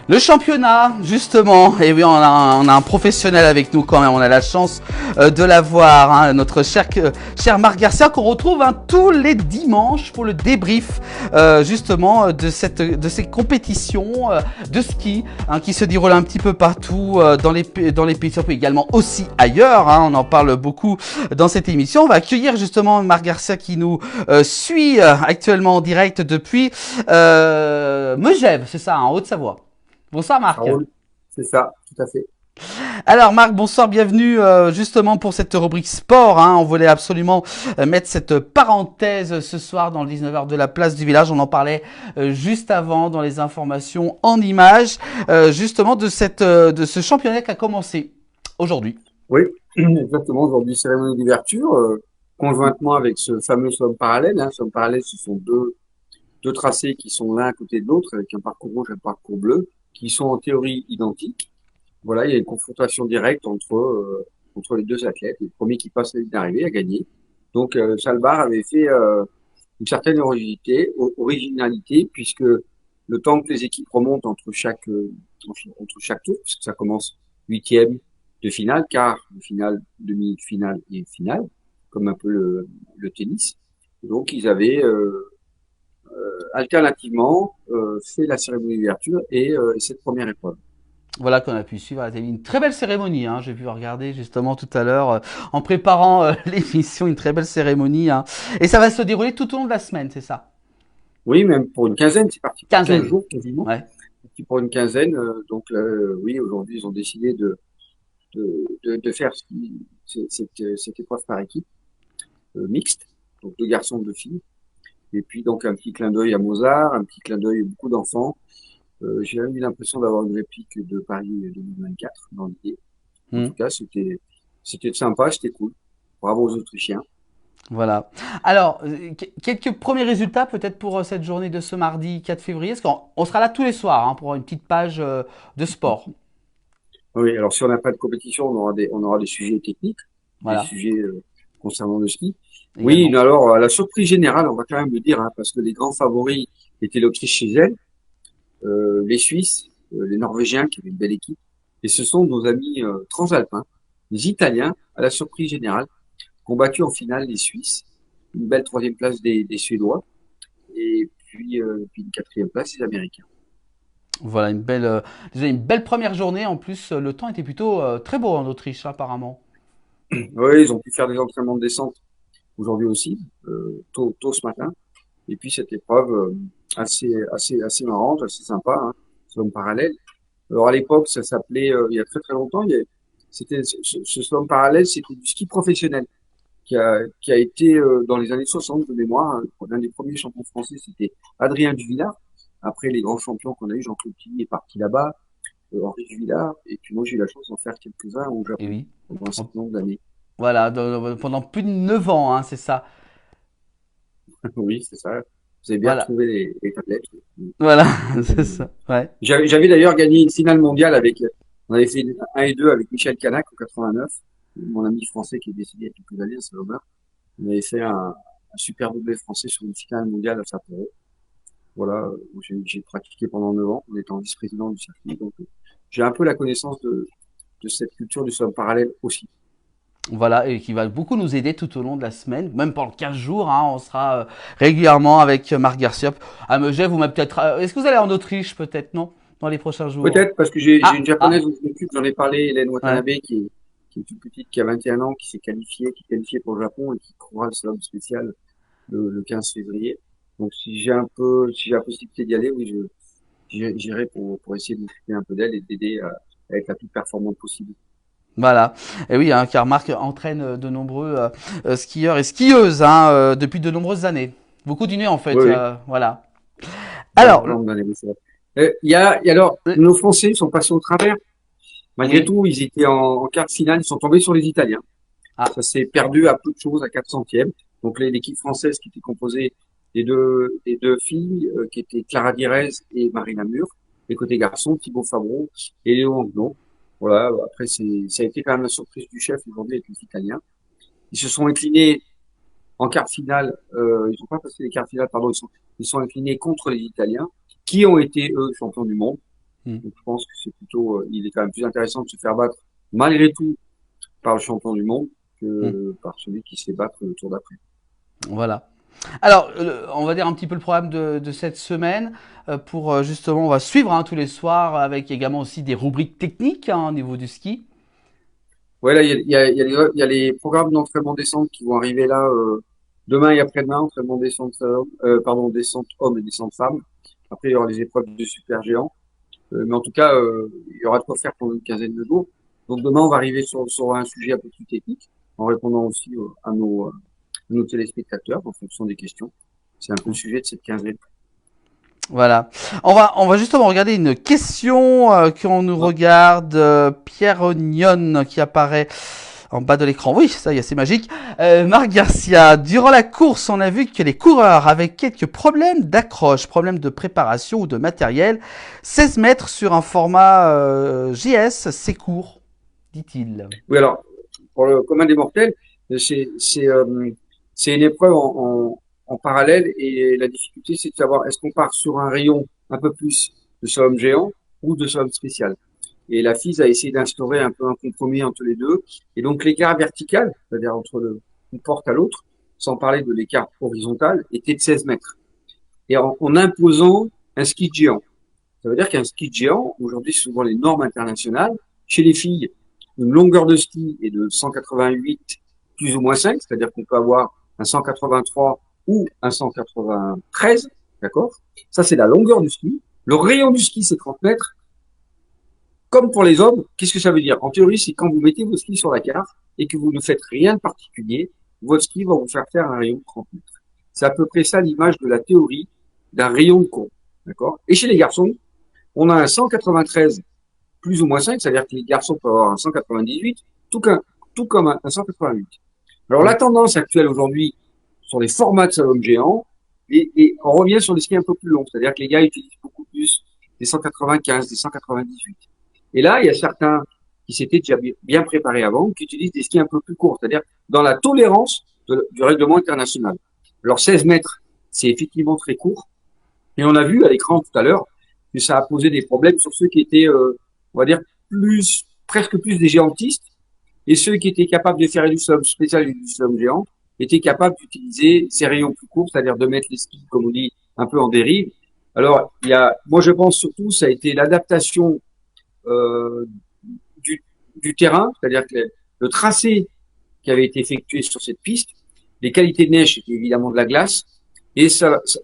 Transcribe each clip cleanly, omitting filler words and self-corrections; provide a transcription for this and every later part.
Le championnat, justement, et oui, on a un professionnel avec nous quand même, on a la chance de l'avoir, hein, notre cher Marc Garcia, qu'on retrouve tous les dimanches pour le débrief justement de ces compétitions de ski qui se déroulent un petit peu partout dans les pays, également aussi ailleurs, hein, on en parle beaucoup dans cette émission. On va accueillir justement Marc Garcia qui nous suit actuellement en direct depuis Megève, c'est ça, en Haute-Savoie. Bonsoir Marc. Raoul, c'est ça, tout à fait. Alors Marc, bonsoir, bienvenue justement pour cette rubrique sport. Hein. On voulait absolument mettre cette parenthèse ce soir dans le 19h de la place du village. On en parlait juste avant dans les informations en images, justement de ce championnat qui a commencé aujourd'hui. Oui, exactement. Aujourd'hui, cérémonie d'ouverture, conjointement avec ce fameux somme parallèle. Hein. Somme parallèle, ce sont deux tracés qui sont l'un à côté de l'autre, avec un parcours rouge et un parcours bleu, qui sont en théorie identiques. Voilà, il y a une confrontation directe entre les deux athlètes. Le premier qui passe la ligne d'arrivée a gagné. Donc, Salbar avait fait une certaine originalité, puisque le temps que les équipes remontent entre chaque tour, puisque ça commence huitième de finale, quart de finale, demi-finale et finale, comme un peu le tennis. Donc, ils avaient alternativement fait la cérémonie d'ouverture et cette première épreuve. Voilà qu'on a pu suivre. C'était une très belle cérémonie. Hein. J'ai pu regarder justement tout à l'heure en préparant l'émission, une très belle cérémonie. Hein. Et ça va se dérouler tout au long de la semaine, c'est ça? Oui, même pour une quinzaine, c'est parti pour 15 Quinzaine. jours quasiment. Ouais. Parti pour une quinzaine. Donc, oui, aujourd'hui, ils ont décidé de faire cette épreuve par équipe mixte, donc deux garçons, deux filles. Et puis donc un petit clin d'œil à Mozart, un petit clin d'œil à beaucoup d'enfants. J'ai même eu l'impression d'avoir une réplique de Paris 2024 dans l'idée. En Hmm. tout cas, c'était sympa, c'était cool. Bravo aux Autrichiens. Voilà. Alors, quelques premiers résultats peut-être pour cette journée de ce mardi 4 février. Parce qu'on sera là tous les soirs hein, pour une petite page de sport. Oui, alors si on n'a pas de compétition, on aura des sujets techniques, des Voilà, sujets concernant le ski. Oui, également. mais alors à la surprise générale, on va quand même le dire, hein, parce que les grands favoris étaient l'Autriche chez elle, les Suisses, les Norvégiens qui avaient une belle équipe, et ce sont nos amis transalpins, les Italiens, à la surprise générale, qui ont battu en finale les Suisses, une belle troisième place des Suédois, et puis une quatrième place des Américains. Voilà, déjà une belle première journée. En plus, le temps était plutôt très beau en Autriche, apparemment. Oui, ils ont pu faire des entraînements de descente aujourd'hui aussi, tôt ce matin. Et puis cette épreuve assez marrante, assez sympa, hein, slalom parallèle. Alors à l'époque, ça s'appelait, il y a très très longtemps, c'était ce slalom parallèle, c'était du ski professionnel qui a été dans les années 60 de mémoire. Hein, l'un des premiers champions français, c'était Adrien Duvillard. Après les grands champions qu'on a eu, Jean-Claude Tilly est parti là-bas, Henri Duvillard. Et puis moi j'ai eu la chance d'en faire quelques-uns au Et Japon oui. pendant un En- certain nombre d'années. Voilà, pendant plus de 9 ans, hein, c'est ça. Oui, c'est ça. Vous avez bien Voilà, retrouvé les tablettes. voilà, Donc, c'est ça. Ouais. j'avais d'ailleurs gagné une finale mondiale on avait fait 1 et 2 avec Michel Canac en 89, mon ami français qui est décédé il y a quelques années, c'est Saint-Lambert. On avait fait un super doublé français sur une finale mondiale à Sapporo. Voilà, où j'ai pratiqué pendant 9 ans en étant vice-président du circuit. Donc, j'ai un peu la connaissance de cette culture du slalom parallèle aussi. Voilà, et qui va beaucoup nous aider tout au long de la semaine, même pendant 15 jours. Hein, on sera régulièrement avec Marc Garcia à Megève ou même peut-être. Est-ce que vous allez en Autriche, peut-être, non? Dans les prochains jours? Peut-être parce que j'ai une Ah, japonaise ah, dont je m'occupe, j'en ai parlé, Hélène ouais. Watanabe, qui est toute petite, qui a 21 ans, qui est qualifiée pour le Japon et qui courra le slalom spécial le 15 février. Donc si j'ai la possibilité d'y aller, oui, j'irai pour essayer de m'occuper un peu d'elle et d'aider à être la plus performante possible. Voilà. Et oui, hein, car Marc entraîne de nombreux skieurs et skieuses hein, depuis de nombreuses années. Beaucoup d'une en Oui, fait. oui, Voilà. c'est un Alors, grand nombre d'années, oui, c'est vrai. Et alors, euh, nos Français sont passés au travers. Malgré oui. tout, ils étaient en quart de finale, ils sont tombés sur les Italiens. Ah, Ça s'est perdu à peu de choses, à 400e. Donc l'équipe française qui était composée des deux filles, qui étaient Clara Direz et Marina Mur. Les côtés garçons, Thibaut Fabron et Léo Anglon. Voilà, après ça a été quand même la surprise du chef aujourd'hui avec les Italiens. Ils se sont inclinés en quart finale, ils n'ont pas passé les quarts finales, pardon, ils sont inclinés contre les Italiens, qui ont été eux champions du monde. Mm. Donc, je pense que c'est plutôt, il est quand même plus intéressant de se faire battre malgré tout par le champion du monde Mm. que par celui qui se fait battre le tour d'après. Voilà. Alors, on va dire un petit peu le programme de cette semaine. Pour justement, on va suivre tous les soirs avec également aussi des rubriques techniques au niveau du ski. Ouais, là, il y a les programmes d'entraînement descente qui vont arriver là demain et après-demain, entraînement descente, pardon, descente hommes et descente femmes. Après, il y aura les épreuves de super géant. Mais en tout cas, il y aura de quoi faire pendant une quinzaine de jours. Donc demain, on va arriver sur un sujet un peu plus technique, en répondant aussi à nos téléspectateurs en fonction des questions. C'est un peu le sujet de cette quinzaine. Voilà. On va justement regarder une question qu'on nous Ah, regarde. Pierre Ognon qui apparaît en bas de l'écran. Oui, ça y est, c'est magique. Marc Garcia, durant la course, on a vu que les coureurs avaient quelques problèmes d'accroche, problèmes de préparation ou de matériel. 16 mètres sur un format JS, c'est court, dit-il. oui, alors, pour le commun des mortels, c'est c'est euh, c'est une épreuve en parallèle et la difficulté, c'est de savoir est-ce qu'on part sur un rayon un peu plus de slalom géant ou de slalom spécial. Et la FIS a essayé d'instaurer un peu un compromis entre les deux. Et donc l'écart vertical, c'est-à-dire entre une porte à l'autre, sans parler de l'écart horizontal, était de 16 mètres. Et en imposant un ski géant. Ça veut dire qu'un ski géant, aujourd'hui, c'est souvent les normes internationales. Chez les filles, une longueur de ski est de 188 plus ou moins 5, c'est-à-dire qu'on peut avoir un 183 ou un 193, d'accord? Ça, c'est la longueur du ski. Le rayon du ski, c'est 30 mètres. Comme pour les hommes, qu'est-ce que ça veut dire? En théorie, c'est quand vous mettez vos skis sur la carte et que vous ne faites rien de particulier, votre ski va vous faire faire un rayon de 30 mètres. C'est à peu près ça l'image de la théorie d'un rayon de courbe. D'accord? Et chez les garçons, on a un 193 plus ou moins 5, c'est-à-dire que les garçons peuvent avoir un 198, tout comme un 188. Alors la Mm. tendance actuelle aujourd'hui sur les formats de slalom géant, et on revient sur des skis un peu plus longs, c'est-à-dire que les gars utilisent beaucoup plus des 195, des 198. Et là, il y a certains qui s'étaient déjà bien préparés avant, qui utilisent des skis un peu plus courts, c'est-à-dire dans la tolérance du règlement international. Alors 16 mètres, c'est effectivement très court, et on a vu à l'écran tout à l'heure que ça a posé des problèmes sur ceux qui étaient, on va dire, presque plus des géantistes, et ceux qui étaient capables de faire du slalom spécial et du slalom géant étaient capables d'utiliser ces rayons plus courts, c'est-à-dire de mettre les skis, comme on dit, un peu en dérive. Alors, moi je pense surtout, ça a été l'adaptation euh, du, du terrain, c'est-à-dire que le tracé qui avait été effectué sur cette piste, les qualités de neige, c'était évidemment de la glace, et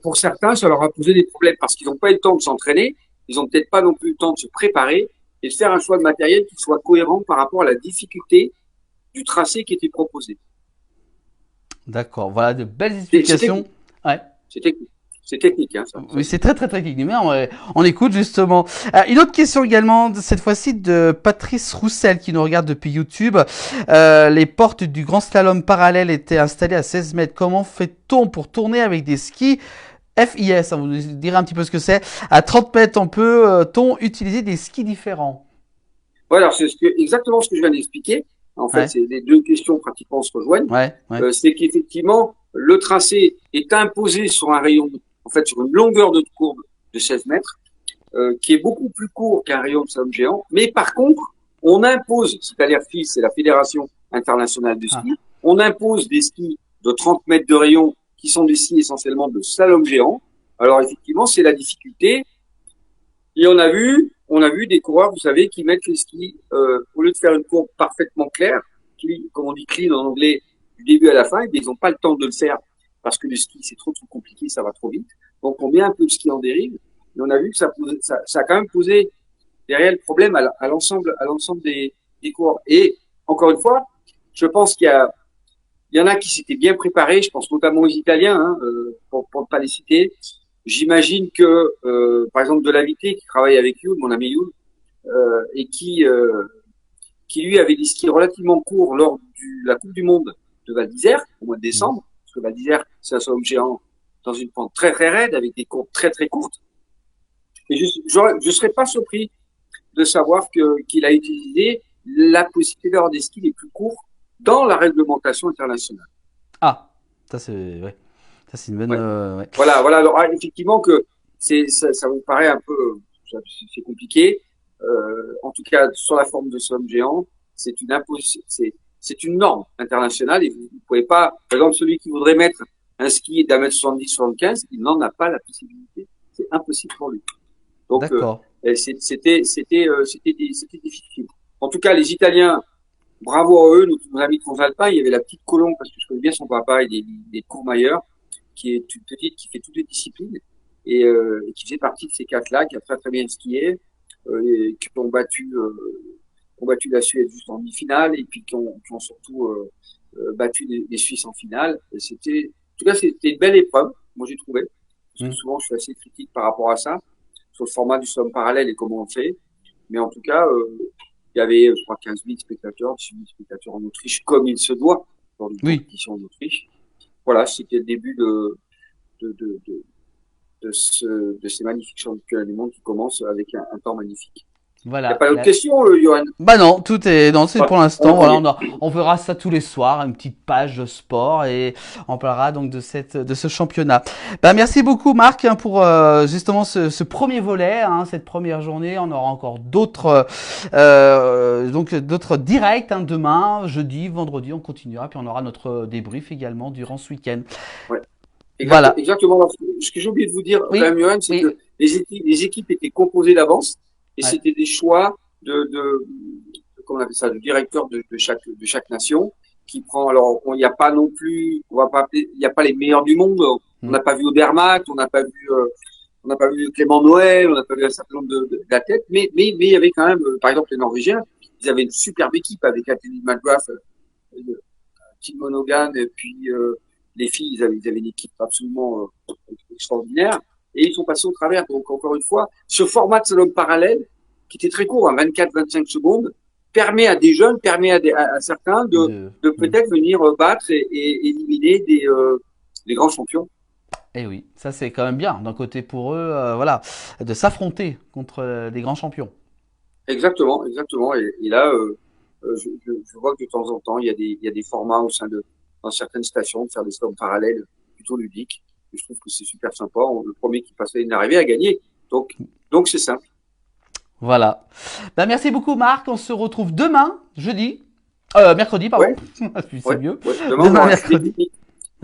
pour certains, ça leur a posé des problèmes parce qu'ils n'ont pas eu le temps de s'entraîner, ils n'ont peut-être pas non plus le temps de se préparer et de faire un choix de matériel qui soit cohérent par rapport à la difficulté du tracé qui était proposé. D'accord, voilà de belles C'est explications. technique, Ouais. c'est technique, c'est technique, hein, ça Oui, c'est. c'est très très technique. Mais on écoute justement. Une autre question également, cette fois-ci de Patrice Roussel qui nous regarde depuis YouTube. Les portes du grand slalom parallèle étaient installées à 16 mètres. Comment fait-on pour tourner avec des skis FIS? Vous nous direz un petit peu ce que c'est. À 30 mètres, peut-on utiliser des skis différents? Voilà, exactement ce que je viens d'expliquer. En fait, Ouais, c'est les deux questions pratiquement se rejoignent. ouais, ouais. C'est qu'effectivement, le tracé est imposé sur un rayon, en fait, sur une longueur de courbe de 16 mètres, qui est beaucoup plus court qu'un rayon de slalom géant. Mais par contre, on impose, c'est-à-dire FIS, c'est la Fédération internationale de Ah, ski, on impose des skis de 30 mètres de rayon qui sont des skis essentiellement de slalom géant. Alors effectivement, c'est la difficulté. Et on a vu des coureurs, vous savez, qui mettent les skis, au lieu de faire une courbe parfaitement claire, qui, comme on dit clean en anglais, du début à la fin, ils n'ont pas le temps de le faire parce que le ski, c'est trop compliqué, ça va trop vite. Donc, on met un peu le ski en dérive. Et on a vu que ça a quand même posé des réels problèmes à l'ensemble des coureurs. Et, encore une fois, je pense il y en a qui s'étaient bien préparés, je pense notamment aux Italiens, hein, pour ne pas les citer. J'imagine que, par exemple, de l'invité qui travaille avec Yul, mon ami Yul, et qui lui avait des skis relativement courts lors de la Coupe du Monde de Val d'Isère au mois de mm. décembre, parce que Val d'Isère, c'est un slalom géant dans une pente très très raide avec des courbes très très courtes. Et je serais pas surpris de savoir qu'il a utilisé la possibilité d'avoir des skis les plus courts dans la réglementation internationale. Ah, ça c'est ouais. Ça c'est une bonne. Ouais. Ouais. Voilà. Alors, effectivement que ça vous paraît un peu, c'est compliqué. En tout cas, sur la forme de slalom géant, c'est une norme internationale et vous ne pouvez pas, par exemple, celui qui voudrait mettre un ski d'un mètre 70, 75, il n'en a pas la possibilité. C'est impossible pour lui. Donc, D'accord. c'était difficile. En tout cas, les Italiens, bravo à eux, nos amis transalpins, il y avait la petite Colombe, parce que je connais bien son papa, il est Courmayeur, qui est une petite, qui fait toutes les disciplines, et qui faisait partie de ces quatre-là, qui a très très bien skié, et qui ont battu la Suède juste en demi-finale, et puis qui ont surtout battu les Suisses en finale. Et en tout cas, c'était une belle épreuve, moi j'ai trouvé, parce que souvent je suis assez critique par rapport à ça, sur le format du slalom parallèle et comment on fait. Mais en tout cas, il y avait, je crois, 15 000 spectateurs, 18 000 spectateurs en Autriche, comme il se doit dans une Oui. compétition en Autriche. Voilà, c'était le début de, de, de, de ces magnifiques championnats du monde qui commencent avec un temps magnifique. Il n'y a Voilà. pas d'autres questions, Johan? Bah non, tout est non, c'est pour l'instant. On Voilà, est. on verra ça tous les soirs, une petite page de sport et on parlera donc de ce championnat. Bah merci beaucoup Marc hein, pour justement ce premier volet, hein, cette première journée. On aura encore d'autres donc d'autres directs hein, demain, jeudi, vendredi, on continuera puis on aura notre débrief également durant ce week-end. Ouais. Voilà. Exactement. Ce que j'ai oublié de vous dire, quand Oui. même, Johan, c'est Oui. que les équipes étaient composées d'avance et Ouais. c'était des choix comment on appelle ça, de directeur de chaque nation qui prend. Alors, il n'y a pas non plus, on va pas appeler, il n'y a pas les meilleurs du monde. On n'a pas vu Odermatt, on n'a pas vu Clément Noël, on n'a pas vu un certain nombre d'athlètes, mais il y avait quand même, par exemple, les Norvégiens, ils avaient une superbe équipe avec Anthony McGrath, Tim Monaghan, et puis les filles, ils avaient une équipe absolument extraordinaire, et ils sont passés au travers. Donc, encore une fois, ce format de slalom parallèle, qui était très court, hein, 24-25 secondes, permet à des jeunes, permet à certains de peut-être venir battre et éliminer des grands champions. Et oui, ça c'est quand même bien d'un côté pour eux, voilà, de s'affronter contre des grands champions. Exactement, exactement. Et là, je vois que de temps en temps, il y a des formats au sein dans certaines stations de faire des slaloms parallèles plutôt ludiques. Et je trouve que c'est super sympa. Le premier qui passait une arrivée a gagné. Donc c'est simple. Voilà. Ben, merci beaucoup Marc, on se retrouve demain, jeudi, mercredi pardon, Ouais, c'est mieux. ouais. Demain, on Demain aura un sujet mercredi. technique.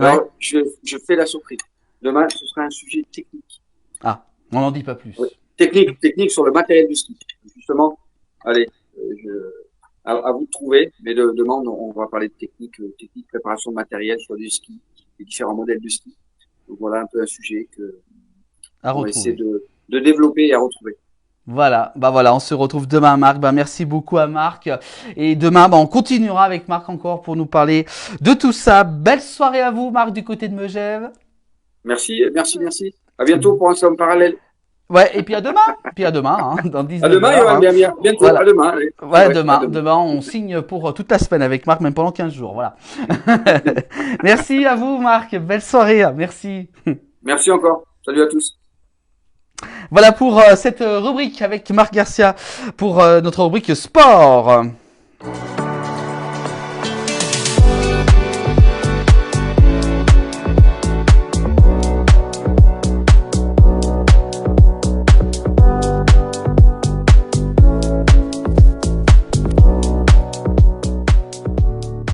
Ouais. Alors, je fais la surprise. Demain, ce sera un sujet technique. Ah, on n'en dit pas plus. Ouais. Technique sur le matériel du ski. Justement, allez, à vous de trouver. Mais demain, on va parler de technique, préparation de matériel sur du ski, les différents modèles de ski. Donc voilà un peu un sujet À on va essayer retrouver. de développer et à retrouver. Voilà, bah voilà, on se retrouve demain Marc. Ben merci beaucoup à Marc. Et demain, on continuera avec Marc encore pour nous parler de tout ça. Belle soirée à vous Marc du côté de Megève. Merci. À bientôt pour un salon parallèle. Ouais, et puis à demain. Puis à demain, hein, dans À 19 demain, heures. Johan, Hein. bientôt. À Voilà. demain. Allez. Ouais, À demain. demain. Demain, on signe pour toute la semaine avec Marc, même pendant 15 jours. Voilà. Merci à vous, Marc. Belle soirée. Merci. Merci encore. Salut à tous. Voilà pour cette rubrique avec Marc Garcia pour notre rubrique sport.